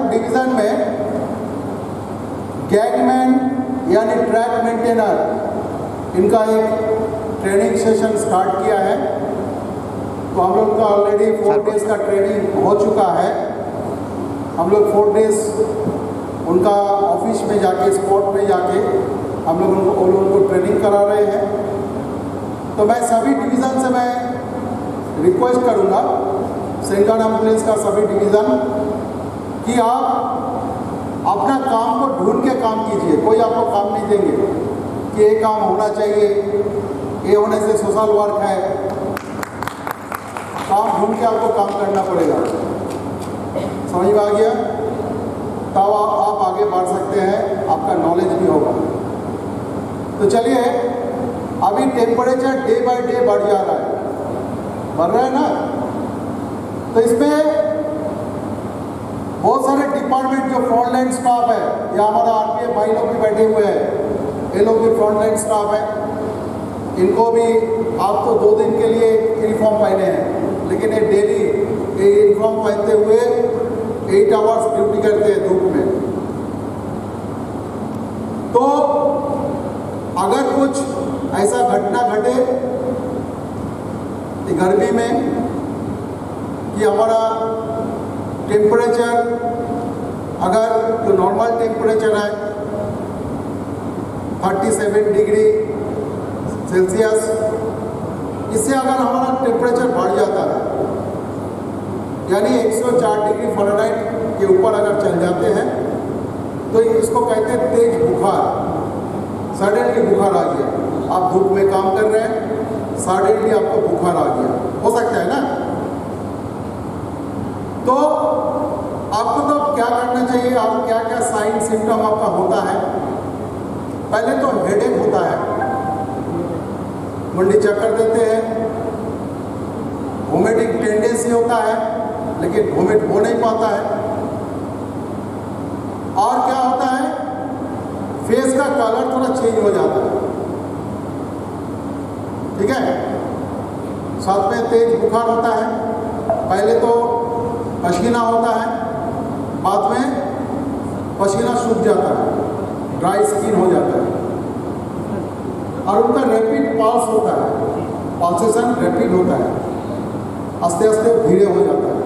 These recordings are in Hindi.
डिवीज़न में गैगमैन यानी ट्रैक मेंटेनर इनका एक ट्रेनिंग सेशन स्टार्ट किया है। तो हम लोग का ऑलरेडी 4 डेज़ का ट्रेनिंग हो चुका है। हम लोग 4 डेज़ उनका ऑफिस में जाके, स्पॉट में जाके हम लोग उनको ट्रेनिंग करा रहे हैं। तो मैं सभी डिवीज़न से मैं रिक्वेस्ट करूँगा, सेंट्रल पुलिस का सभी डिवीज़न, कि आप अपना काम को ढूंढ के काम कीजिए। कोई आपको काम नहीं देंगे कि ये काम होना चाहिए, ये होने से सोशल वर्क है। काम ढूंढ के आपको काम करना पड़ेगा। समझ में आ गया? तब आप आगे बढ़ सकते हैं, आपका नॉलेज भी होगा। तो चलिए, अभी टेम्परेचर डे बाय डे बढ़ जा रहा है, बढ़ रहा है ना। तो इसमें बहुत सारे डिपार्टमेंट जो फ्रंटलाइन स्टाफ है, या हमारा आरपीएफ भाई लोग भी बैठे हुए हैं, ये लोग भी फ्रंटलाइन स्टाफ है। इनको भी आप तो 2 दिन के लिए यूनिफॉर्म पहने हैं, लेकिन ये डेली ये यूनिफॉर्म पहनते हुए 8 आवर्स ड्यूटी करते हैं धूप में। तो अगर कुछ ऐसा घटना घटे गर्मी में कि हमारा टेम्परेचर, अगर जो नॉर्मल टेम्परेचर है 37 डिग्री सेल्सियस, इससे अगर हमारा टेम्परेचर बढ़ जाता है, यानी 104 डिग्री फ़ारेनहाइट के ऊपर अगर चल जाते हैं, तो इसको कहते हैं तेज बुखार। सडनली बुखार आ गया, आप धूप में काम कर रहे हैं, सडनली आपको बुखार आ गया, हो सकता है ना। तो आपको तो क्या करना चाहिए, आप क्या क्या साइन सिम्टम आपका होता है। पहले तो हेडेक होता है, मुंडी चक्कर देते हैं, वोमिटिंग टेंडेंसी होता है, लेकिन वोमिट हो नहीं पाता है। और क्या होता है, फेस का कलर थोड़ा चेंज हो जाता है, ठीक है। साथ में तेज बुखार होता है, पहले तो पसीना होता है, बाद में पसीना सूख जाता है, ड्राई स्किन हो जाता है। और उनका रैपिड पल्स होता है, पल्सेशन रैपिड होता है, आस्ते आस्ते धीरे हो जाता है।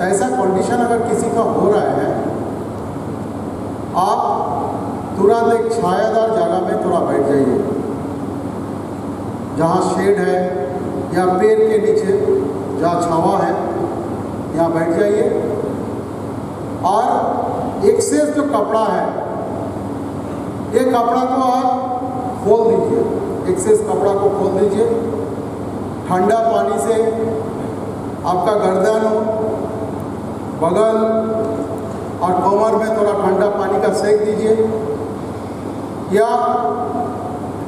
ऐसा कंडीशन अगर किसी का हो रहा है, आप तुरंत एक छायादार जगह में थोड़ा बैठ जाइए, जहाँ शेड है या पेड़ के नीचे जहाँ छावा है, यहाँ बैठ जाइए। और एक्सेस जो कपड़ा है, ये कपड़ा को आप खोल दीजिए, एक्सेस कपड़ा को खोल दीजिए। ठंडा पानी से आपका गर्दन, बगल और कमर में थोड़ा ठंडा पानी का सेक दीजिए, या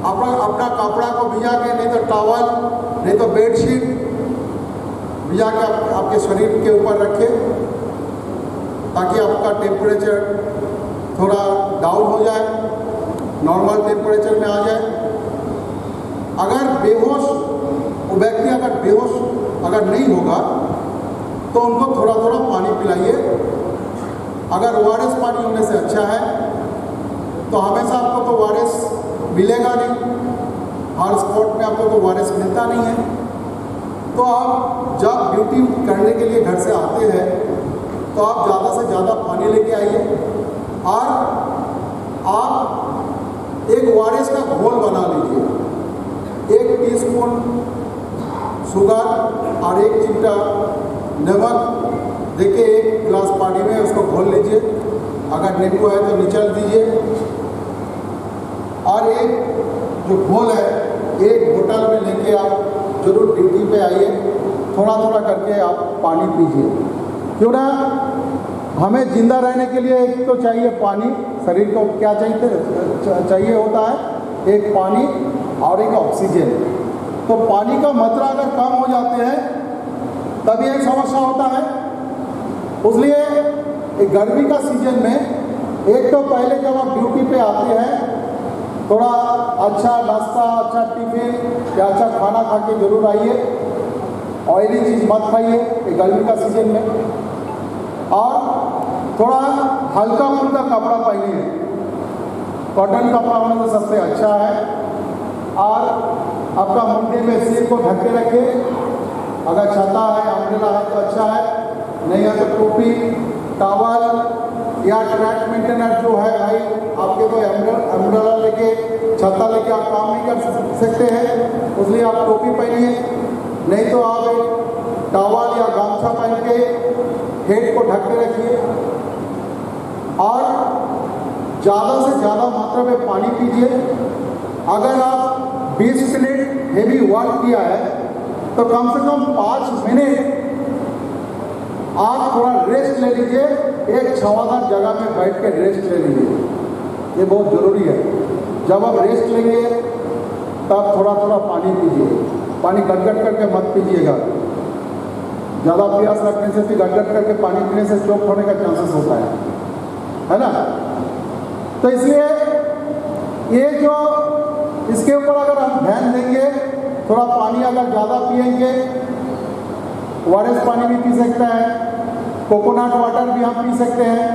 अपना कपड़ा को भिजा के, नहीं तो टॉवल, नहीं तो बेडशीट भिजा के आपके शरीर के ऊपर रखें, ताकि आपका टेम्परेचर थोड़ा डाउन हो जाए, नॉर्मल टेम्परेचर में आ जाए। अगर बेहोश वो व्यक्ति अगर बेहोश अगर नहीं होगा, तो उनको थोड़ा थोड़ा पानी पिलाइए। अगर ORS पानी होने से अच्छा है, तो हमेशा आपको तो ORS मिलेगा नहीं, हर स्पॉट में आपको तो ORS मिलता नहीं है। तो आप जब ड्यूटी करने के लिए घर से आते हैं, तो आप ज़्यादा से ज़्यादा पानी लेके आइए, और आप एक ORS का घोल बना लीजिए। 1 टीस्पून शुगर और 1 चिमटा नमक देके 1 गिलास पानी में उसको घोल लीजिए। अगर नींबू है तो निचल दीजिए, और एक जो घोल है 1 बोतल में लेके आप जरूर ड्यूटी पे आइए। थोड़ा थोड़ा करके आप पानी पीजिए, क्यों ना। हमें जिंदा रहने के लिए एक तो चाहिए पानी, शरीर को क्या चाहिए होता है, एक पानी और एक ऑक्सीजन। तो पानी का मात्रा अगर कम हो जाते हैं, तब यही समस्या होता है। इसलिए गर्मी का सीजन में एक तो पहले जब आप ड्यूटी पे आते हैं, थोड़ा अच्छा नाश्ता, अच्छा टिफिन या अच्छा खाना खा के जरूर आइए। ऑयली चीज़ मत खाइए गर्मी का सीजन में। और थोड़ा हल्का फुल्का कपड़ा पहनिए। कॉटन कपड़ा होना तो सबसे अच्छा है। और आपका मुंडी में सिर को ढक के रखिए। अगर छाता है, अम्ब्रेला है तो अच्छा है, नहीं है तो टोपी, टॉवल या ट्रैक मेंटेनर जो है भाई, आपके तो अम्ब्रेला लेके, छाता लेके आप काम नहीं कर सकते हैं, उसलिए आप टोपी पहनिए। नहीं तो आप एक टॉवल या गामछा पहन के हेड को ढक के रखिए। और ज़्यादा से ज़्यादा मात्रा में पानी पीजिए। अगर आप 20 मिनट हेवी वर्क किया है तो कम से कम 5 मिनट आप थोड़ा रेस्ट ले लीजिए। एक छावादार जगह में बैठ के रेस्ट ले लीजिए, ये बहुत ज़रूरी है। जब आप रेस्ट लेंगे तब थोड़ा थोड़ा पानी पीजिए। पानी गटगट करके मत पीजिएगा। ज़्यादा प्यास रखने से फिर गटगट करके पानी पीने से चोक होने का चांसेस होता है ना। तो इसलिए ये जो इसके ऊपर अगर हम ध्यान देंगे, थोड़ा पानी अगर ज़्यादा पिएंगे, ORS पानी भी पी सकता है, कोकोनट वाटर भी हम पी सकते हैं,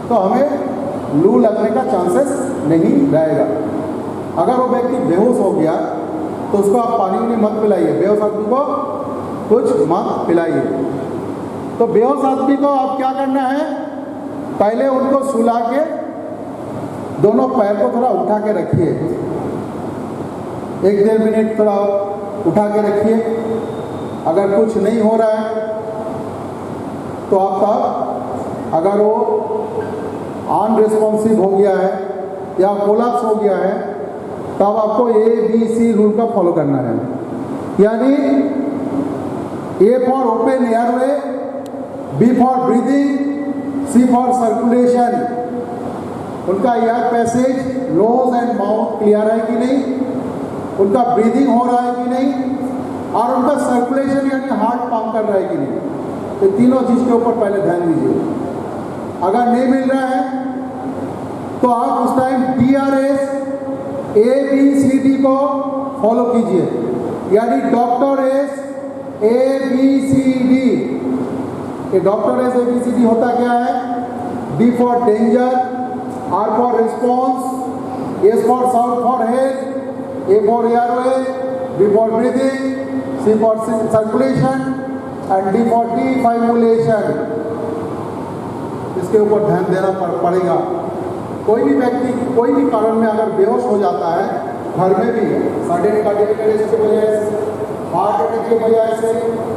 तो हमें लू लगने का चांसेस नहीं रहेगा। अगर वो व्यक्ति बेहोश हो गया तो उसको आप पानी नहीं मत पिलाइए, बेहोश आदमी को कुछ मत पिलाइए। तो बेहोश आदमी को आप क्या करना है, पहले उनको सुला के दोनों पैर को थोड़ा उठा के रखिए, 1-1.5 मिनट थोड़ा उठा के रखिए। अगर कुछ नहीं हो रहा है तो आप अगर वो अनरिस्पॉन्सिव हो गया है या कोलैप्स हो गया है तब आपको ABC रूल का फॉलो करना है। यानी A for open airway, B for breathing, C for circulation. उनका air passage, nose and mouth clear है कि नहीं, उनका ब्रीदिंग हो रहा है कि नहीं, और उनका सर्कुलेशन यानी हार्ट पंप कर रहा है कि नहीं। तो तीनों चीज़ के ऊपर पहले ध्यान दीजिए। अगर नहीं मिल रहा है तो आप उस टाइम DRS ABCD को फॉलो कीजिए। यानी डॉक्टर एस ABCD। ये डॉक्टर एस ABCD होता क्या है? D for danger, R for response, S for sound for head, A for airway, B for breathing, C for circulation and D for defibrillation. इसके ऊपर ध्यान देना पड़ेगा। कोई भी व्यक्ति कोई भी कारण में अगर बेहोश हो जाता है, घर में भी सडन कार्डियक अरेस्ट की वजह से, हार्ट अटैक की वजह से,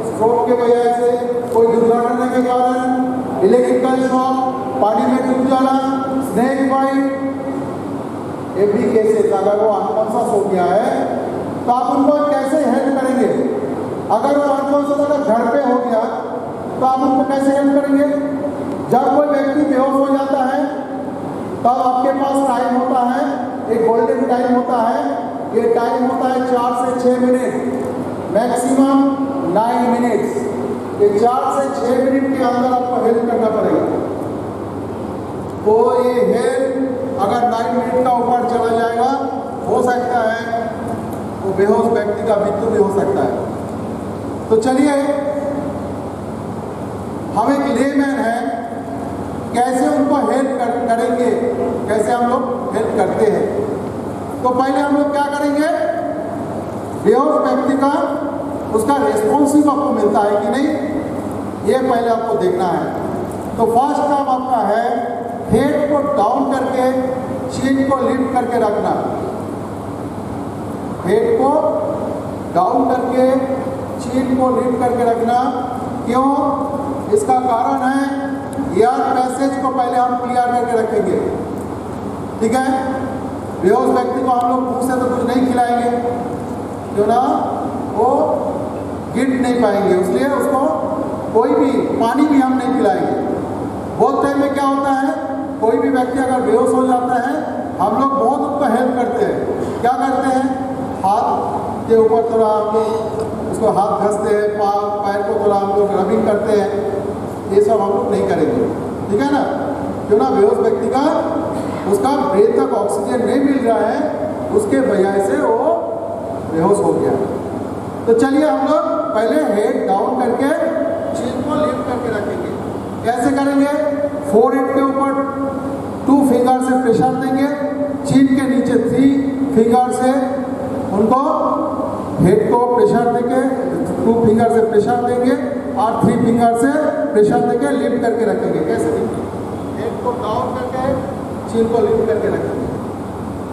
स्ट्रोक की वजह से, कोई दुर्घटना के कारण, इलेक्ट्रिकल शॉक, पानी में डूब जाना, स्नेक बाइट, एवरी केसेस अगर वो अनकॉन्शियस हो गया है तो आप उनको कैसे हेल्प करेंगे? अगर वो अनकॉन्शियस अगर घर पे हो गया तो आप उनको कैसे हेल्प करेंगे? जब कोई व्यक्ति बेहोश हो जाता है तब आपके पास टाइम होता है, एक गोल्डन टाइम होता है। ये टाइम होता है 4 से 6 मिनट, मैक्सिमम 9 मिनट्स। ये 4 से 6 मिनट के अंदर आपको हेल्प करना पड़ेगा। तो ये हेल्प अगर 9 मिनट का ऊपर चला जाएगा, हो सकता है वो बेहोश व्यक्ति का मृत्यु भी हो सकता है। तो चलिए, हम एक लेमैन है, कैसे उनको हेल्प करेंगे, कैसे हम लोग हेल्प करते हैं। तो पहले हम लोग क्या करेंगे, बेहोश व्यक्ति का उसका रेस्पॉन्सिव आपको मिलता है कि नहीं, ये पहले आपको देखना है। तो फर्स्ट काम आपका है हेड को डाउन करके चीन को लिफ्ट करके रखना। हेड को डाउन करके चीन को लिफ्ट करके रखना। क्यों? इसका कारण है एयर पैसेज को पहले हम क्लियर करके रखेंगे। ठीक है, बेहोश व्यक्ति को हम लोग मुंह से तो कुछ नहीं खिलाएंगे, क्यों ना, वो गिर नहीं पाएंगे, इसलिए उसको कोई भी पानी भी हम नहीं पिलाएंगे। बहुत टाइम में क्या होता है, कोई भी व्यक्ति अगर बेहोश हो जाता है, हम लोग बहुत उसको हेल्प करते हैं। क्या करते हैं, हाथ के ऊपर थोड़ा हम लोग उसको हाथ घसते हैं, पैर को थोड़ा हम लोग रबिंग करते हैं। ये सब हम लोग नहीं करेंगे, ठीक है ना, क्यों ना, बेहोश व्यक्ति का उसका ब्रेन तक ऑक्सीजन नहीं मिल रहा है, उसके वजह से वो बेहोश हो गया। तो चलिए हम लोग पहले हेड डाउन करके चीन को लिफ्ट करके रखेंगे। फोरहेड के ऊपर 2 फिंगर से प्रेशर देंगे, चीन के नीचे 3 फिंगर से उनको हेड को प्रेशर देंगे, 2 फिंगर से प्रेशर देंगे और 3 फिंगर से प्रेशर देके लिफ्ट करके रखेंगे। कैसे? हेड को डाउन करके चीन को लिफ्ट करके रखेंगे।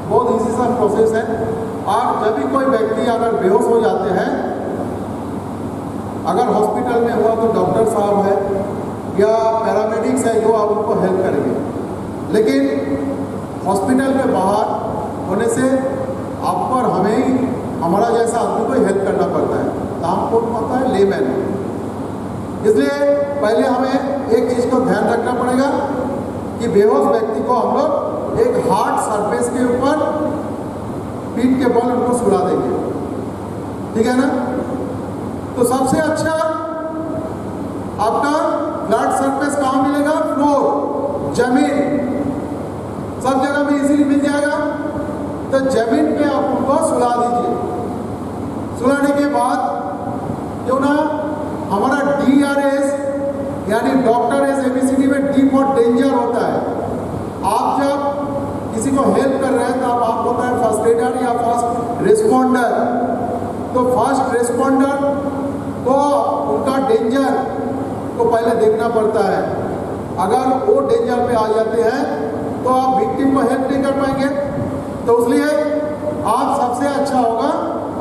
बहुत इजी सा प्रोसेस है। और जब भी कोई व्यक्ति अगर बेहोश हो जाते हैं, अगर हॉस्पिटल में हुआ तो डॉक्टर साहब है या पैरामेडिक्स है जो आप उनको हेल्प करेंगे, लेकिन हॉस्पिटल में बाहर होने से आपको और हमें ही, हमारा जैसा आदमी को ही हेल्प करना पड़ता है। तो हमको पता है लेमैन, इसलिए पहले हमें एक चीज़ को ध्यान रखना पड़ेगा कि बेहोश व्यक्ति को हम लोग एक हार्ड सरफेस के ऊपर पीठ के बल उनको सुला देंगे, ठीक है ना। तो सबसे अच्छा आपका फ्लैट सरफेस कहाँ मिलेगा? फ्लोर, जमीन, सब जगह में इजीली मिल जाएगा। तो जमीन पे आप उनको सुला दीजिए। सुलाने के बाद जो ना हमारा DRS यानी डॉक्टर एज ABCD में डी फॉर डेंजर होता है। आप जब किसी को हेल्प कर रहे हैं तो आप होता है फर्स्ट एडर या फर्स्ट रिस्पॉन्डर। तो फर्स्ट रिस्पॉन्डर को उनका डेंजर को पहले देखना पड़ता है। अगर वो डेंजर पे आ जाते हैं तो आप विक्टिम को हेल्प नहीं कर पाएंगे। तो इसलिए आप सबसे अच्छा होगा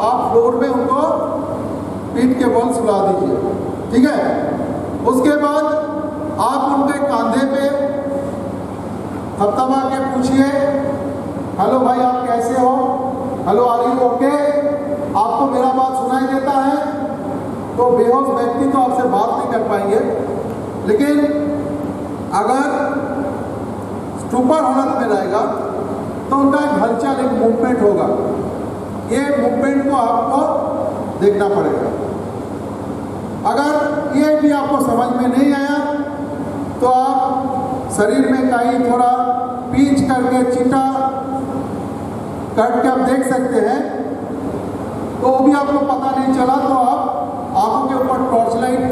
आप फ्लोर में उनको पीठ के बल सुला दीजिए, ठीक है। उसके बाद आप उनके कंधे पे थपथपा के पूछिए, हेलो भाई आप कैसे हो, हेलो आर यू ओके, आपको मेरा बात सुनाई देता है। तो बेहोश व्यक्ति तो आपसे बात नहीं कर पाएंगे, लेकिन अगर स्टूपर हालत में रहेगा तो उनका एक हलचल, एक मूवमेंट होगा। ये मूवमेंट को आपको देखना पड़ेगा। अगर ये भी आपको समझ में नहीं आया तो आप शरीर में कहीं थोड़ा पींच करके चिटा कट के आप देख सकते हैं। तो वो भी आपको पता नहीं चला तो आप आंखों के ऊपर टॉर्च लाइट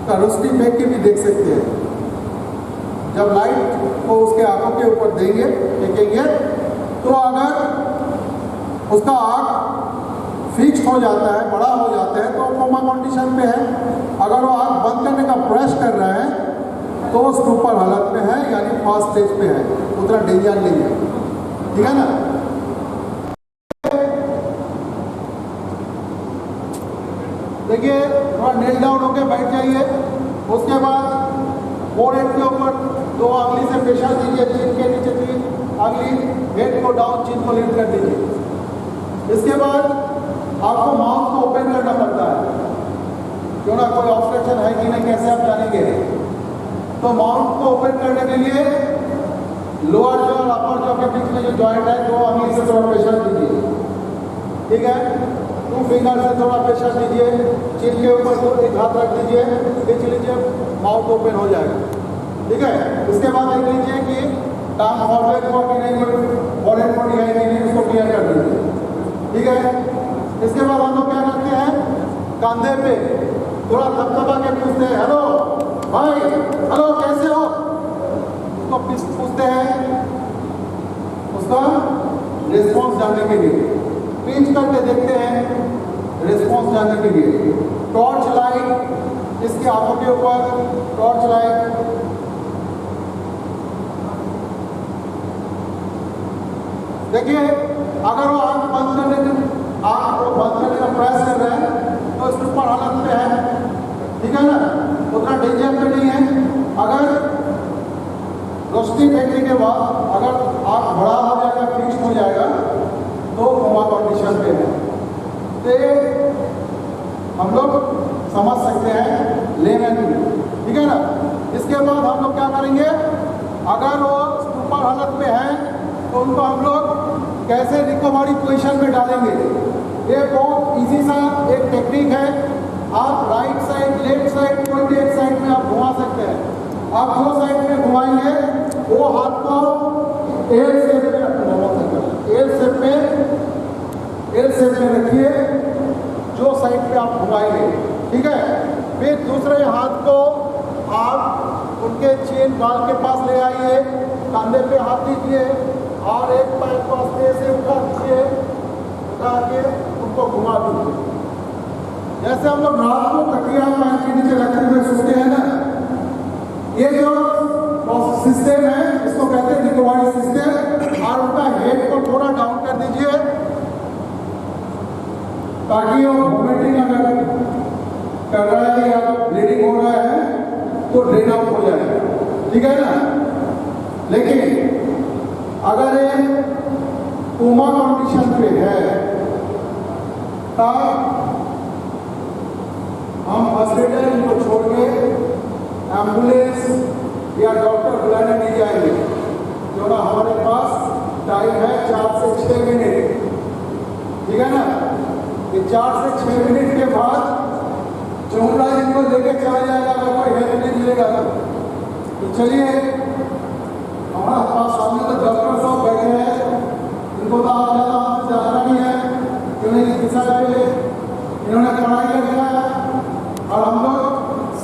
का रोशनी फेंक के भी देख सकते हैं। जब लाइट को उसके आंखों के ऊपर देंगे, फेंकेंगे, तो अगर उसका आँख फिक्स हो जाता है, बड़ा हो जाता है, तो कोमा कंडीशन पे है। अगर वो आँख बंद करने का प्रयास कर रहा है तो वो स्टूपर हालत में है, यानी फर्स्ट स्टेज पे है, उतना डेंजर नहीं है, ठीक है ना। देखिए थोड़ा नेल डाउन होके बैठ जाइए। उसके बाद फोरहेड के ऊपर 2 अंगली से प्रेशर दीजिए, चीन के नीचे 3 अंगली, हेड को डाउन, चीन को लिफ्ट कर दीजिए। इसके बाद आपको माउथ को ओपन करना पड़ता है, क्यों ना कोई ऑब्स्ट्रक्शन है कि नहीं, कैसे आप जानेंगे। तो माउथ को ओपन करने के लिए लोअर जॉ और अपर जॉ के बीच में जो जॉइंट है 2 अंगली से थोड़ा प्रेशर दीजिए, ठीक है। 2 फिंगर से थोड़ा प्रेशर दीजिए, चीन के ऊपर तो एक हाथ रख दीजिए, खींच लीजिए, माउथ ओपन हो जाएगा, ठीक है। इसके बाद देख लीजिए कि टांग फॉरवर्ड हुआ कि नहीं, फॉरवर्ड बॉडी है कि नहीं, उसको क्लियर कर दीजिए, ठीक है। इसके बाद हम लोग क्या करते हैं, कंधे पे थोड़ा थपथपा के पूछते हैं, हेलो भाई, हेलो कैसे हो, उसको पूछते हैं, उसका रिस्पॉन्स जानने के लिए पिंच करके देखते हैं, रिस्पॉन्स जानने के लिए। टॉर्च लाइट इसके आंखों के ऊपर, टॉर्च लाइट, देखिए अगर वो आंख बंद करने का प्रयास कर रहे हैं तो स्टूपर हालत में है, ठीक है ना, उतना डेंजर पे नहीं है। अगर रोशनी फेंकने के बाद अगर आंख बड़ा हो जाएगा, फिक्स हो जाएगा, तो कोमा कंडीशन पे है। तो हम लोग समझ सकते हैं लेमैन में, ठीक है ना। इसके बाद हम लोग क्या करेंगे, अगर वो स्टूपर हालत में है तो उनको हम लोग कैसे रिकवरी पोजीशन में डालेंगे। ये बहुत इजी सा एक टेक्निक है। आप राइट साइड, लेफ्ट साइड, कोई भी एक साइड में आप घुमा सकते हैं। आप जो साइड में घुमाएंगे वो हाथ को एल शेप में रखना, एल शेप में रखिए जो साइड पे आप घुमाएंगे, ठीक है। फिर दूसरे हाथ को आप उनके चेन बाल के पास ले आइए, कंधे पे हाथ दीजिए और एक पैर को आस्ते से उठा दीजिए, उठा के उनको घुमा दीजिए। जैसे हम लोग रात को तकिया पैर के नीचे रखते हुए सोते हैं ना, ये जो सिस्टम है इसको कहते हैं निकोबारी सिस्टम। और उनका हेड को थोड़ा डाउन कर दीजिए ताकि वो वोमिटिंग अगर कर रहा है या ब्लीडिंग हो रहा है तो ड्रेन आउट हो जाए, ठीक है ना। लेकिन अगर ये कोमा कंडीशन पे है तब हम हॉस्पिटल इनको छोड़ के एम्बुलेंस या डॉक्टर बुलाने नहीं जाएंगे, जो ना हमारे पास टाइम है 4 से 6 मिनट, ठीक है ना। ये 4 से 6 मिनट के बाद चौड़ा इनको लेके चला जाएगा अगर कोई हेल्प नहीं मिलेगा तो चलिए, हमारे पास सामने तो डॉक्टर साहब बैठे हैं, इनको तो आप ज़्यादा जानकारी है क्योंकि इस विषय पे इन्होंने पढ़ाई कर दिया है। और हम लोग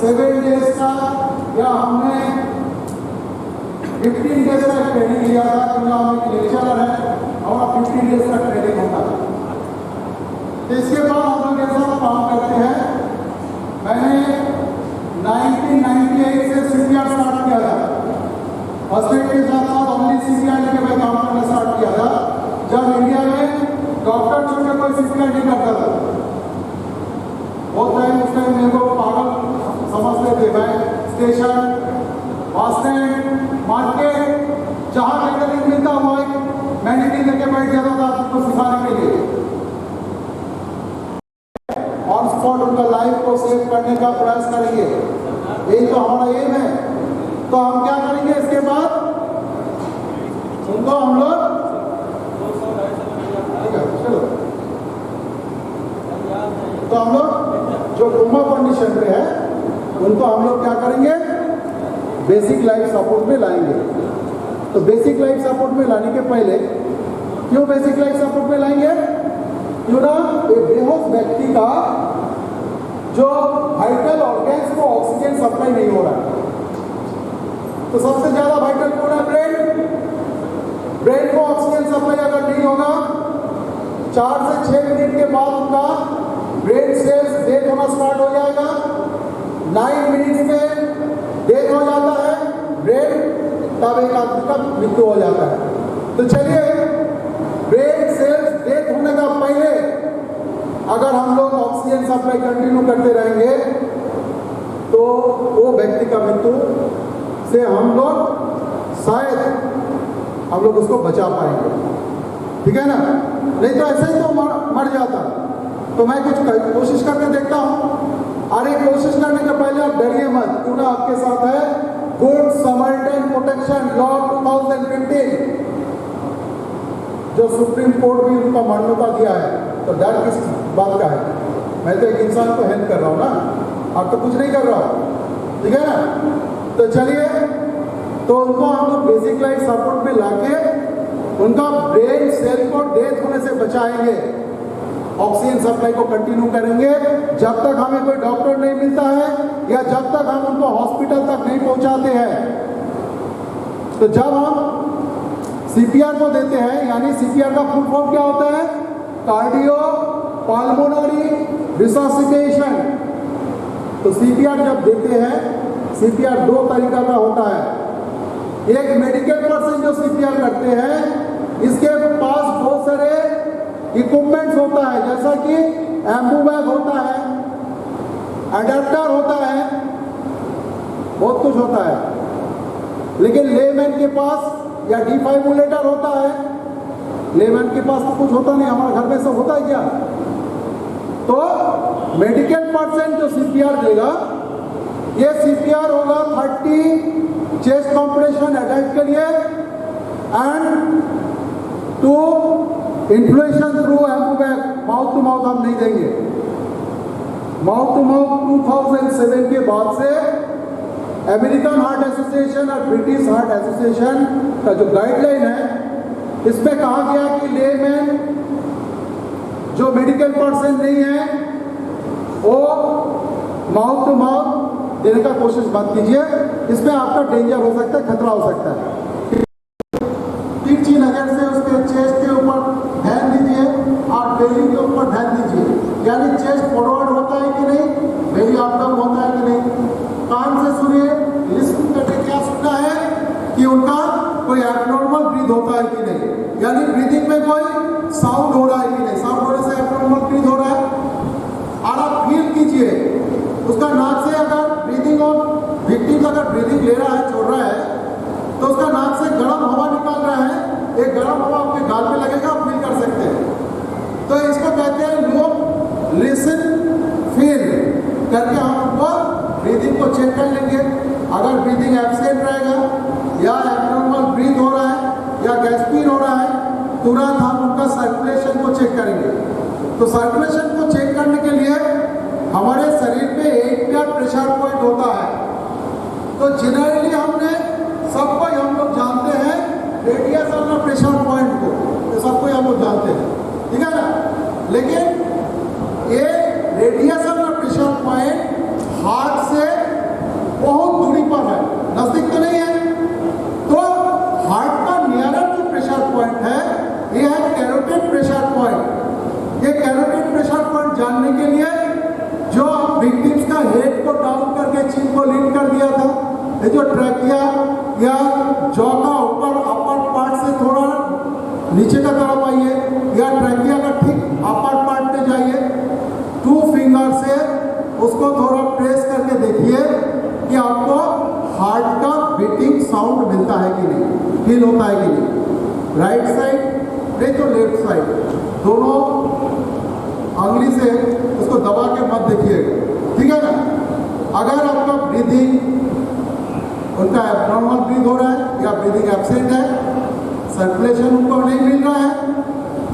7 डेज का या हमने 15 डेज का ट्रेनिंग लिया था, क्योंकि हम एक लेक्चरर है, हमारा 15 डेज का ट्रेनिंग होता है। तो इसके बाद हम लोग ये सब काम करते हैं। मैंने 1998 से CPR स्टार्ट किया था, हॉस्पिटल के साथ साथ ओनली CPR लेके मैं काम करना स्टार्ट किया था, जब इंडिया में डॉक्टर छोड़ के कोई CPR नहीं करता था। बहुत टाइम उस टाइम मेरे को पागल समझते थे। मैं स्टेशन, बस स्टैंड, मार्केट, जहाँ मेडिकल मिलता हुआ मेडिकल लेके बैठ जाता था आपको सिखाने के लिए। ऑन स्पॉट उनका लाइफ को सेव करने का प्रयास करेंगे, यही तो हमारा एम है। तो हम क्या करेंगे इसके बाद उनको हम लोग चलो, तो हम लोग जो कोमा कंडीशन पे है उनको हम लोग क्या करेंगे, बेसिक लाइफ सपोर्ट में लाएंगे। तो बेसिक लाइफ सपोर्ट में लाने के पहले, क्यों बेसिक लाइफ सपोर्ट में लाएंगे, क्यों ना एक बेहोश व्यक्ति का जो वाइटल ऑर्गन्स को ऑक्सीजन सप्लाई नहीं हो रहा है, तो सबसे ज्यादा वाइटल कौन है, ब्रेन। ब्रेन को ऑक्सीजन सप्लाई अगर नहीं होगा, 4 से 6 मिनट के बाद उनका ब्रेन सेल्स डेथ होना स्टार्ट हो जाएगा। 9 मिनट में डेथ हो जाता है ब्रेन, तब एक आदमी का मृत्यु हो जाता है। तो चलिए, ब्रेन सेल्स डेथ होने का पहले अगर हम लोग ऑक्सीजन सप्लाई कंटिन्यू करते रहेंगे तो वो व्यक्ति का मृत्यु से हम लोग शायद हम लोग उसको बचा पाएंगे, ठीक है ना। नहीं तो ऐसे ही तो मर जाता। तो मैं कुछ कोशिश करके देखता हूँ। अरे कोशिश करने के पहले आप डरिए मत, क्यों ना आपके साथ है गुड समरिटन प्रोटेक्शन लॉ 2015, जो सुप्रीम कोर्ट भी उनका मान्यता दिया है। तो डर किस बात का है, मैं तो एक इंसान को हेल्प कर रहा हूँ ना, आप तो कुछ नहीं कर रहा हो, ठीक है ना। तो चलिए, तो उनको हम लोग बेसिक लाइफ सपोर्ट में लाके उनका ब्रेन सेल को डेथ होने से बचाएंगे, ऑक्सीजन सप्लाई को कंटिन्यू करेंगे जब तक हमें कोई डॉक्टर नहीं मिलता है या जब तक हम उनको हॉस्पिटल तक नहीं पहुंचाते हैं। तो जब हम CPR को देते हैं, यानी CPR का फुल फॉर्म क्या होता है, कार्डियो पल्मोनरी रिससिटेशन। तो CPR जब देते हैं, CPR 2 तरीका का होता है। एक मेडिकल पर्सन जो CPR करते हैं, इसके पास बहुत सारे इक्विपमेंट्स होता है, जैसा कि एम्बू बैग होता है, अडेप्टर होता है, बहुत कुछ होता है। लेकिन लेमैन के पास या डिफाइब्रिलेटर होता है, लेमैन के पास तो कुछ होता नहीं, हमारे घर में सब होता है क्या। तो मेडिकल पर्सन जो CPR देगा, ये CPR होगा 30 चेस्ट कंप्रेशन अटैक के लिए and 2 inflation through Ambu bag. Mouth to mouth हम नहीं देंगे। माउथ टू माउथ 2007 के बाद से अमेरिकन हार्ट एसोसिएशन और ब्रिटिश हार्ट एसोसिएशन का जो गाइडलाइन है, इसमें कहा गया कि लेमैन जो मेडिकल पर्सन नहीं है वो माउथ टू माउथ देने का कोशिश मत कीजिए, इसमें आपका डेंजर हो सकता है, खतरा हो सकता है। तिरछी नजर से उसके चेस्ट के ऊपर ध्यान दीजिए और बेली के ऊपर ध्यान दीजिए, यानी चेस्ट फॉरवर्ड होता है कि नहीं, बेली अप डाउन होता है कि नहीं। कान से सुनिए, लिसन करके क्या सुनना है कि उनका कोई एब्नॉर्मल ब्रीथ होता है कि नहीं, यानी ब्रीदिंग में कोई साउंड हो रहा है कि नहीं, साउंड होने से एब्नॉर्मल ब्रीथ हो रहा है। और आप फील कीजिए उसका नाक से अगर ब्रीदिंग और विक्टिम अगर ब्रीदिंग ले रहा है, छोड़ रहा है, तो उसका नाक से गर्म हवा निकाल रहा है, एक गर्म हवा आपके गाल पे लगेगा, आप फील कर सकते हैं। तो इसको कहते हैं लोग लिसन फील करके हम उनको ब्रीदिंग को चेक कर लेंगे। अगर ब्रीदिंग एब्सेंट रहेगा या एब्नॉर्मल ब्रीथ हो रहा है या गैस्पिन हो रहा है, तुरंत हम उनका सर्कुलेशन को चेक करेंगे। तो सर्कुलेशन को चेक करने के लिए हमारे शरीर पे एक ब्लड प्रेशर पॉइंट होता है। तो जनरली हमने सबको हम लोग जानते हैं radius of the pressure point को, तो सबको हम लोग जानते हैं, ठीक है ना। लेकिन ये radius of the pressure point heart से बहुत दूरी पर है, नजदीक तो नहीं है। तो हार्ट का नियरर जो प्रेशर पॉइंट है ये है कैरोटिड प्रेशर पॉइंट। ये कैरोटिड प्रेशर पॉइंट जानने के लिए जो विक्टिम्स का हेड को डाउन करके चीन को लीड कर दिया था, ये जो ट्रैकिया या जॉ का ऊपर अपर पार्ट से थोड़ा नीचे का तरफ आइए या ट्रैकिया का ठीक अपर पार्ट पे जाइए, 2 फिंगर से उसको थोड़ा प्रेस करके देखिए कि आपको हार्ट का बीटिंग साउंड मिलता है कि नहीं, फील होता है कि नहीं। राइट साइड नहीं तो लेफ्ट साइड, दोनों अंगली से उसको दबा के मत देखिएगा, ठीक है ना। अगर आपका ब्रीदिंग उनका एब्नॉर्मल ब्रीथ हो रहा है या ब्रीदिंग एब्सेंट है, सर्कुलेशन उनको नहीं मिल रहा है,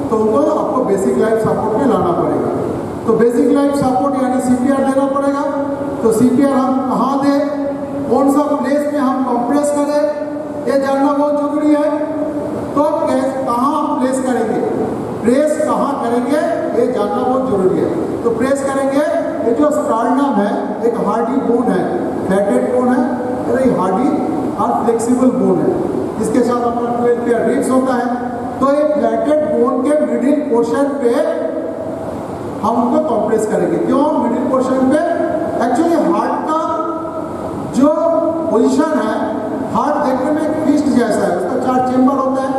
तो उनको आपको बेसिक लाइफ सपोर्ट में लाना पड़ेगा। तो बेसिक लाइफ सपोर्ट यानी सीपीआर देना पड़ेगा। तो सीपीआर हम कहाँ दें, कौन सा प्लेस में हम कंप्रेस करें, ये जानना बहुत जरूरी है। तो कहाँ हम प्लेस करेंगे, प्रेस कहाँ करेंगे, ये जानना बहुत जरूरी है। तो प्रेस करेंगे, ये जो स्टार्नम है एक हार्डी बोन है, फ्लैटेड बोन है, अरे हार्डी और फ्लेक्सिबल बोन है, इसके साथ अपना 12 पेयर रिब्स होता है। तो ये फ्लैटेड बोन के मिडिल पोर्शन पे हम उनको कंप्रेस करेंगे। क्यों मिडिल पोर्शन पे, एक्चुअली हार्ट का जो पोजीशन है, हार्ट देखने में एक फिस्ट जैसा है, उसका 4 चेंबर होता है।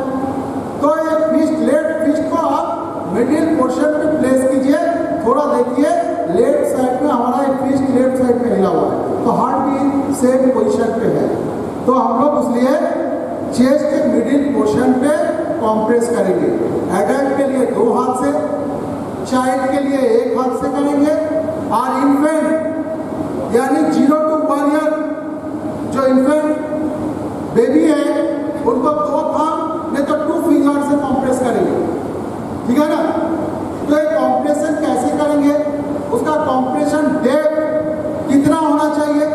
तो ये फिस्ट, लेफ्ट फिस्ट को आप मिडिल पोर्शन पे प्लेस कीजिए, थोड़ा देखिए लेफ्ट साइड में हमारा एक फिस्ट लेफ्ट साइड में हिला हुआ है, तो हार्ट भी सेम पोजीशन पे है। तो हम लोग इसलिए चेस्ट के मिडिल पोर्शन पे कंप्रेस करेंगे। एडल्ट के लिए 2 हाथ से, चाइल्ड के लिए 1 हाथ से करेंगे, और इन्फेंट यानी 0 to 1 ईयर जो इन्फेंट बेबी है उनको 2 थंब नहीं तो 2 फिंगर से कंप्रेस करेंगे, ठीक है ना। तो ये कंप्रेशन कैसे करेंगे, उसका कंप्रेशन डेप्थ कितना होना चाहिए।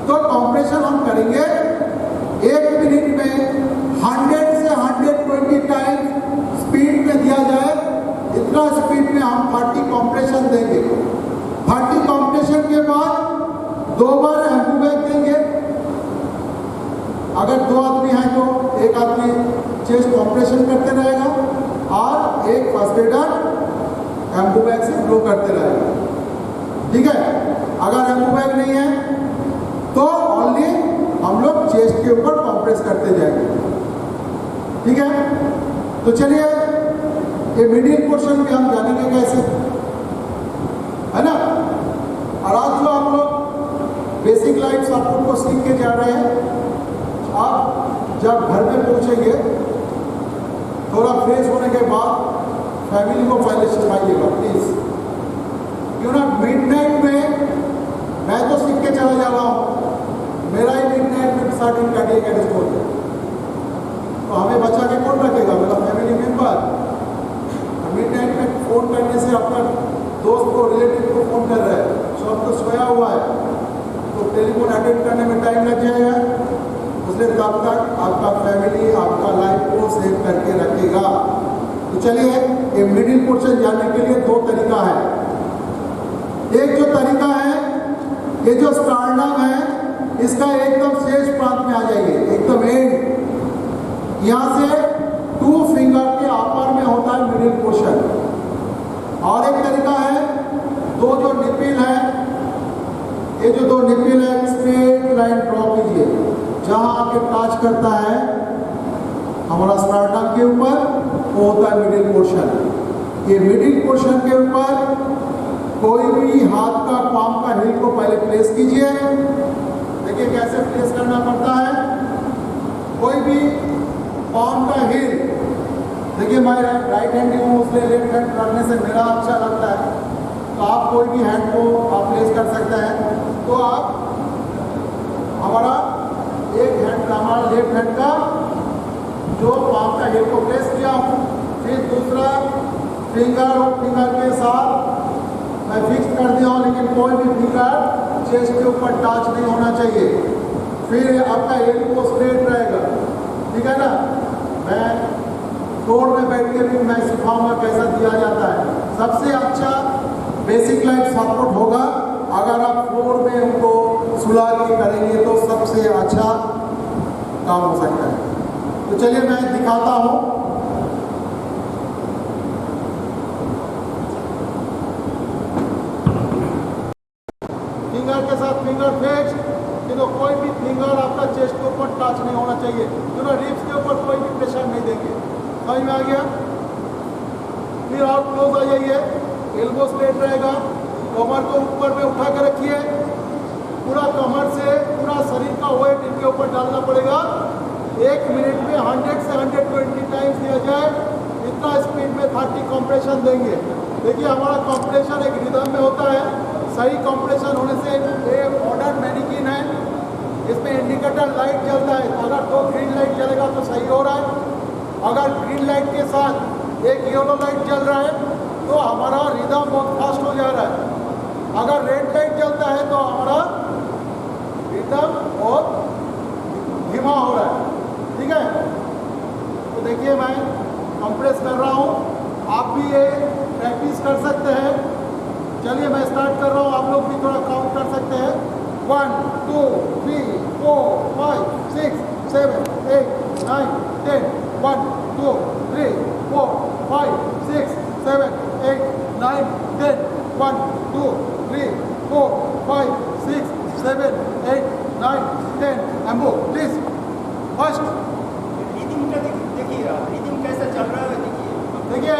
तो कंप्रेशन हम करेंगे 1 मिनट में 100 से 120 टाइम स्पीड में दिया जाए, इतना स्पीड में हम 30 कंप्रेशन देंगे। 30 कंप्रेशन के बाद 2 बार एम्बूबैग देंगे। अगर 2 आदमी हैं तो एक आदमी चेस्ट कंप्रेशन करते रहेगा और एक फर्स्ट एडर एम्बूबैग से ब्लो करते रहेगा, ठीक है। अगर एम्बूबैग नहीं है तो ओनली हम लोग चेस्ट के ऊपर कंप्रेस करते जाएंगे, ठीक है। तो चलिए ये मिडिल पोर्शन भी हम जानेंगे कैसे, है ना। और आज जो आप लोग बेसिक लाइफ सपोर्ट को सीख के जा रहे हैं, आप जब घर में पहुंचेंगे थोड़ा फ्रेश होने के बाद फैमिली को पहले सिखाइएगा प्लीज। क्यों ना मिडनाइट में मैं तो सीख के चला जा रहा हूँ, मेरा ही मिडनाइट में स्टार्टिंग कार्डियक अरेस्ट हो गया, तो हमें बचा के कौन रखेगा, मेरा फैमिली मेम्बर। मिडनाइट में फ़ोन करने से अपना दोस्त को, रिलेटिव को फ़ोन कर रहा है, सब तो सोया हुआ है, तो टेलीफोन अटेंड करने में टाइम लग जाएगा, इसलिए तब तक आपका फैमिली आपका लाइफ को सेव करके रखेगा। तो चलिए ये मिडिल पोर्शन जानने के लिए 2 तरीका है। एक जो तरीका है ये जो स्टार्नम है इसका एकदम शेष प्रांत में आ जाइए, एकदम एंड। यहाँ से 2 फिंगर के अपर में होता है मिडिल पोर्शन। और एक तरीका है, दो जो निपिल है, ये जो 2 निपिल है, स्ट्रेट लाइन ड्रॉ कीजिए, जहाँ आके टच करता है हमारा स्टार्नम के ऊपर, वो होता है मिडिल पोर्शन। ये मिडिल पोर्शन के ऊपर कोई भी हाथ का पाम का हिल को पहले प्लेस कीजिए। देखिए कैसे प्लेस करना पड़ता है। कोई भी पाम का हिल, देखिए मैं राइट हैंड हूँ, उसलिए लेफ्ट हैंड करने से मेरा अच्छा लगता है, तो आप कोई भी हैंड को आप प्लेस कर सकते हैं। तो आप हमारा एक हैंड का, हमारा लेफ्ट हैंड का जो पाम का हिल को प्लेस किया हूँ, फिर दूसरा फिंगर और फिंगर के साथ मैं फिक्स कर दिया हूँ, लेकिन कोई भी फिंगर चेस्ट के ऊपर टच नहीं होना चाहिए। फिर आपका एल्बो स्ट्रेट रहेगा, ठीक है ना। मैं फ्लोर में बैठ के भी मैं सिखाऊंगा कैसा दिया जाता है। सबसे अच्छा बेसिक लाइफ सपोर्ट होगा अगर आप फ्लोर में उनको सुला के करेंगे तो सबसे अच्छा काम हो सकता है। तो चलिए मैं दिखाता हूँ। फिंगर के साथ फिंगर फिक्स, तो कोई भी फिंगर आपका चेस्ट के ऊपर टच नहीं होना चाहिए, रिब्स के ऊपर कोई भी प्रेशर नहीं देंगे। समझ में आ गया। फिर आप क्लोज आ जाइए, एल्बो स्ट्रेट रहेगा, कमर को ऊपर में उठा के रखिए, पूरा कमर से पूरा शरीर का वेट इनके ऊपर डालना पड़ेगा। 1 मिनट में 100 से 120 टाइम्स दिया जाए, इतना स्पीड में 30 कंप्रेशन देंगे। देखिए हमारा कंप्रेशन एक रिदम में होता है। सही कंप्रेशन होने से ये मॉडर्न मैनिक्विन है, इसमें इंडिकेटर लाइट जलता है, तो अगर 2 ग्रीन लाइट जलेगा तो सही हो रहा है। अगर ग्रीन लाइट के साथ एक येलो लाइट जल रहा है तो हमारा रिदम बहुत फास्ट हो जा रहा है। अगर रेड लाइट जलता है तो हमारा रिदम बहुत धीमा हो रहा है, ठीक है। तो देखिए मैं कंप्रेस कर रहा हूँ, आप भी ये प्रैक्टिस कर सकते हैं। चलिए मैं स्टार्ट कर रहा हूँ, आप लोग भी थोड़ा काउंट कर सकते हैं। 1 2 3 4 5 6 7 8 9 10 1 2 3 4 5 6 7 8 9 10 1 2 3 4 5 6 7 8 9 10 एम्बो प्लीज फर्स्ट। रिदम का देखिए, रिदम कैसा चल रहा है देखिए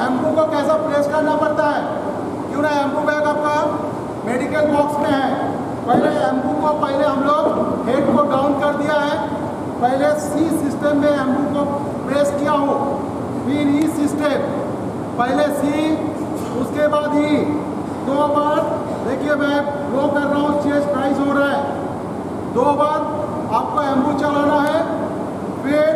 एम्बो को कैसा प्लेस करना पड़ता है। क्यों ना एम्बू बैग आपका मेडिकल बॉक्स में है। पहले एम्बू को पहले हम लोग हेड को डाउन कर दिया है, पहले सी सिस्टम में एम्बू को प्रेस किया हूँ, फिर ई सिस्टम, पहले सी उसके बाद ई, 2 बार। देखिए मैं लो कर रहा हूँ, चेस्ट राइज हो रहा है, 2 बार आपको एम्बू चलाना है। फिर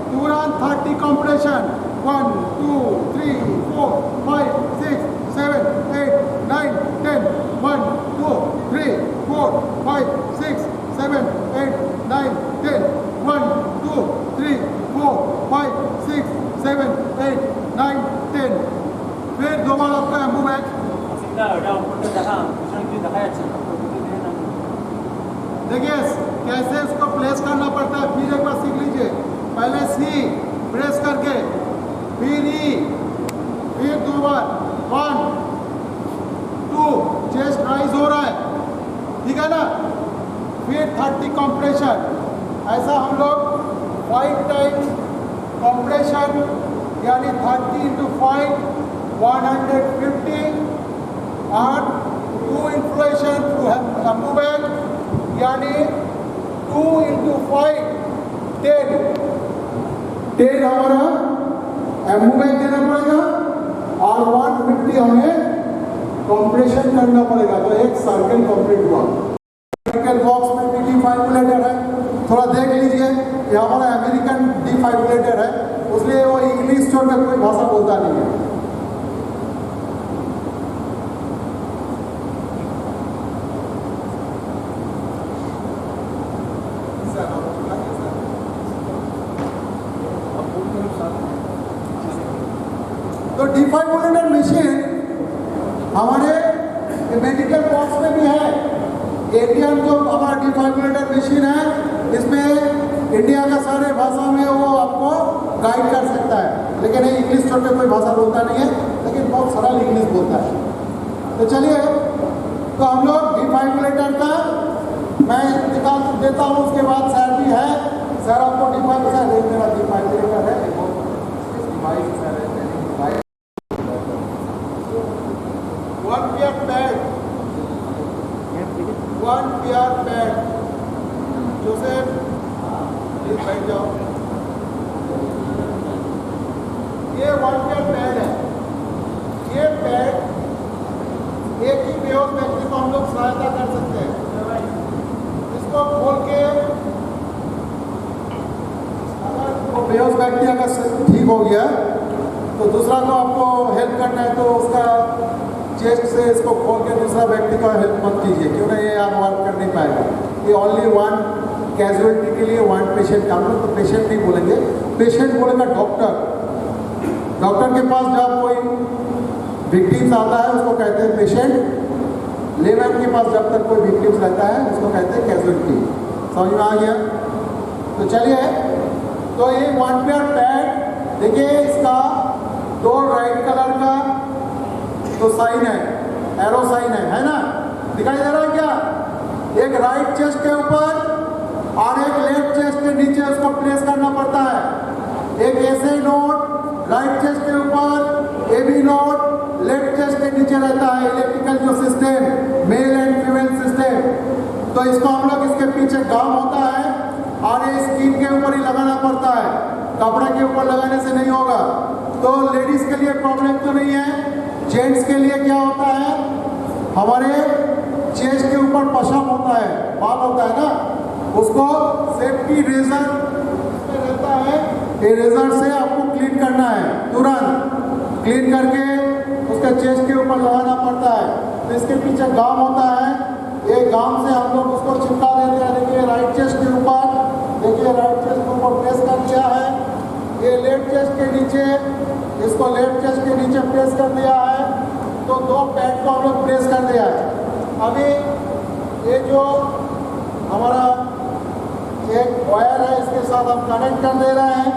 तुरंत 30 कंप्रेशन, 1 2 3 4 5 6 7 8 9 10 1 2 3 4 5 6 7 8 9 10 1 2 3 4 5 6 7 8 9 10। फिर 2 बार आपका एम्बू बैक। देखिए कैसे इसको प्लेस करना पड़ता है, फिर एक बार सीख लीजिए। पहले सी प्रेस करके, फिर ई, फिर 2 बार, 1 2, चेस्ट राइज हो रहा है, ठीक है ना। फिर 30 कंप्रेशन, ऐसा हम लोग 5 टाइम्स कंप्रेशन, यानी 30 × 5 150, और 2 इन्फ्लेशन टू एम्बू बैग, यानी 2 × 5 10 हमारा एम्बू बैग देना पड़ेगा, और 150 हमें कंप्रेशन करना पड़ेगा। तो एक सर्कल कंप्लीट हुआ। मेडिकल बॉक्स में भी डिफाइब्रिलेटर है, थोड़ा देख लीजिए। ये हमारा अमेरिकन डिफाइब्रिलेटर है, इसलिए वो इंग्लिश छोड़कर कोई भाषा बोलता नहीं है। तो डिफाइब्रिलेटर मशीन हमारे मेडिकल बॉक्स में भी है। इंडियन जो हमारा डिफाइब्रिलेटर मशीन है, इसमें इंडिया का सारे भाषा में वो आपको गाइड कर सकता है, लेकिन ये इंग्लिश छोड़ के कोई भाषा बोलता नहीं है, लेकिन बहुत सरल इंग्लिश बोलता है। तो चलिए, तो हम लोग डिफाइब्रिलेटर का मैं निकाल देता हूँ, उसके बाद सर भी है, सर आपको डिफाइब्रिलेटर मेरा डिफाइब्रिलेटर है, डिवाइस सर है, one pair pad, one pair pad, Joseph please बैठ जाओ। ये वन पेयर पैड है, ये पैड एक ही बेहोश व्यक्ति को हम लोग सहायता कर सकते हैं। इसको खोल के अगर वो बेहोश व्यक्ति अगर ठीक हो गया तो दूसरा को आपको हेल्प करना है, तो उसका चेस्ट से इसको खोल के दूसरा व्यक्ति को हेल्प मत कीजिए, क्यों ना ये आप वर्क कर नहीं पाएगा। ये ओनली वन कैजुअलिटी के लिए वन पेशेंट, हम लोग तो पेशेंट नहीं बोलेंगे, पेशेंट बोलेगा डॉक्टर। डॉक्टर के पास जब कोई विक्टिम्स आता है उसको कहते हैं पेशेंट, लेमैन के पास जब तक कोई विक्टिम्स रहता है उसको कहते हैं कैजुअलिटी। समझ में आ गया? तो चलिए, तो ये वन पेयर पैड देखिए, इसका दो राइट कलर का तो साइन है, एरो साइन है ना, दिखाई दे रहा है क्या? एक राइट चेस्ट के ऊपर और एक लेफ्ट चेस्ट के नीचे उसको प्लेस करना पड़ता है। एक ऐसे नोट राइट चेस्ट के ऊपर, A B note left chest के नीचे रहता है, इलेक्ट्रिकल जो system, male and female system. तो इसको हम लोग इसके पीछे गाम होता है और ये स्किन के ऊपर ही लगाना पड़ता है, कपड़े के ऊपर लगाने से नहीं होगा। तो लेडीज के लिए प्रॉब्लम तो नहीं है। जेंट्स के लिए क्या होता है, हमारे चेस्ट के ऊपर पशम होता है, बाल होता है ना, उसको सेफ्टी रेजर रहता है, ये रेजर से आपको क्लीन करना है, तुरंत क्लीन करके उसके चेस्ट के ऊपर लगाना पड़ता है। तो इसके पीछे गाम होता है, ये गाम से हम लोग उसको चिपका देते हैं। देखिए राइट चेस्ट के ऊपर, देखिए राइट चेस्ट के ऊपर प्रेस कर दिया है, ये लेफ्ट चेस्ट के नीचे, इसको लेफ्ट चेस्ट के नीचे प्रेस कर दिया है, तो दो पैड को हम लोग प्रेस कर दिया है। अभी ये जो हमारा एक वायर है इसके साथ हम कनेक्ट कर दे रहे हैं,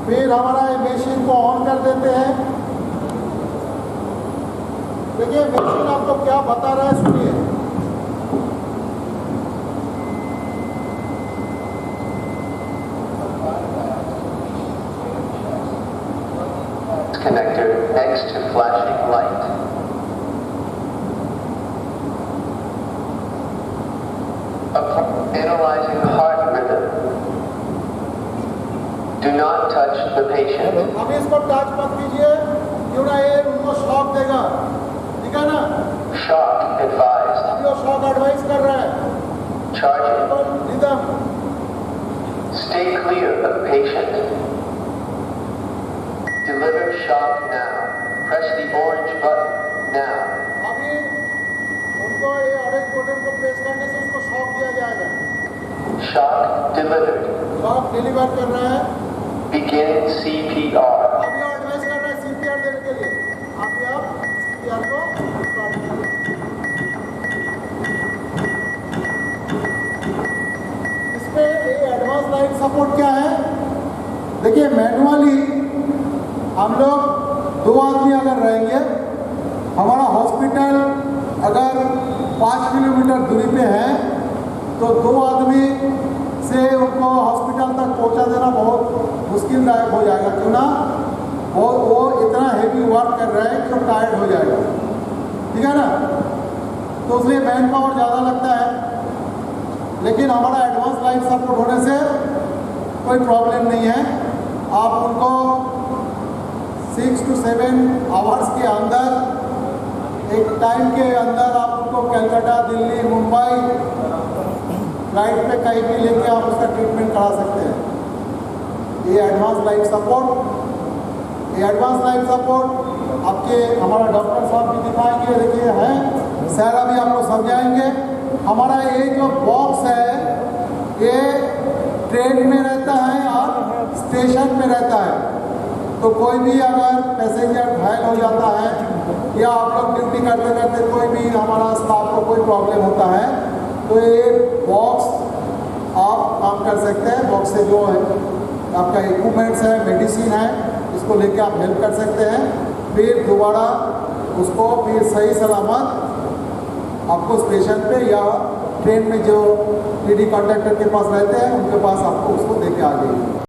फिर हमारा ये मशीन को ऑन कर देते हैं। देखिए मशीन आपको क्या बता रहा है, सुनिए। Connector next to flashing light. Analyzing heart rhythm. Do not touch the patient. अभी इसको टच मत कीजिए, क्यों ना ये उनको शॉक देगा, ठीक है ना? Shock advised. अभी वो शॉक एडवाइस कर रहा है। Charging. Rhythm. Stay clear of patient. Deliver shock now. Press the orange button now. अभी उनको ये ऑरेंज बटन को प्रेस करने से उसको शॉक दिया जाएगा। Shock delivered. शॉक डिलीवर कर रहा है। Begin CPR. अभी और एडवाइस कर रहा है सीपीआर देने के लिए। अभी आप सीपीआर को स्टार्ट कीजिए। इसमें ये एडवांस लाइफ सपोर्ट क्या है? देखिए मैनुअली हम लोग दो आदमी अगर रहेंगे, हमारा हॉस्पिटल अगर 5 किलोमीटर दूरी पे है, तो दो आदमी से उनको हॉस्पिटल तक पहुंचा देना बहुत मुश्किलदायक हो जाएगा, क्यों ना वो इतना हेवी वर्क कर रहा है कि वो टायर्ड हो जाएगा, ठीक है ना? तो इसलिए मैन पावर ज़्यादा लगता है। लेकिन हमारा एडवांस लाइफ सपोर्ट होने से कोई प्रॉब्लम नहीं है। आप उनको 6 to 7 आवर्स के अंदर, एक टाइम के अंदर आप उनको कलकत्ता, दिल्ली, मुंबई फ्लाइट पे कहीं भी लेके आप उसका ट्रीटमेंट करा सकते हैं। ये एडवांस लाइफ सपोर्ट, ये एडवांस लाइफ सपोर्ट आपके हमारा डॉक्टर साहब भी दिखाएंगे। देखिए है सर, अभी आपको समझाएंगे। हमारा ये जो बॉक्स है ये ट्रेन में रहता है और स्टेशन पे रहता है। तो कोई भी अगर पैसेंजर घायल हो जाता है या आप लोग ड्यूटी करते करते कोई भी हमारा स्टाफ को कोई प्रॉब्लम होता है तो ये बॉक्स आप काम कर सकते हैं। बॉक्स से जो है आपका इक्विपमेंट्स है, मेडिसिन है, इसको लेके आप हेल्प कर सकते हैं। फिर दोबारा उसको फिर सही सलामत आपको स्टेशन पे या ट्रेन में जो टीटी कंडक्टर के पास रहते हैं उनके पास आपको उसको दे के आ जाइए।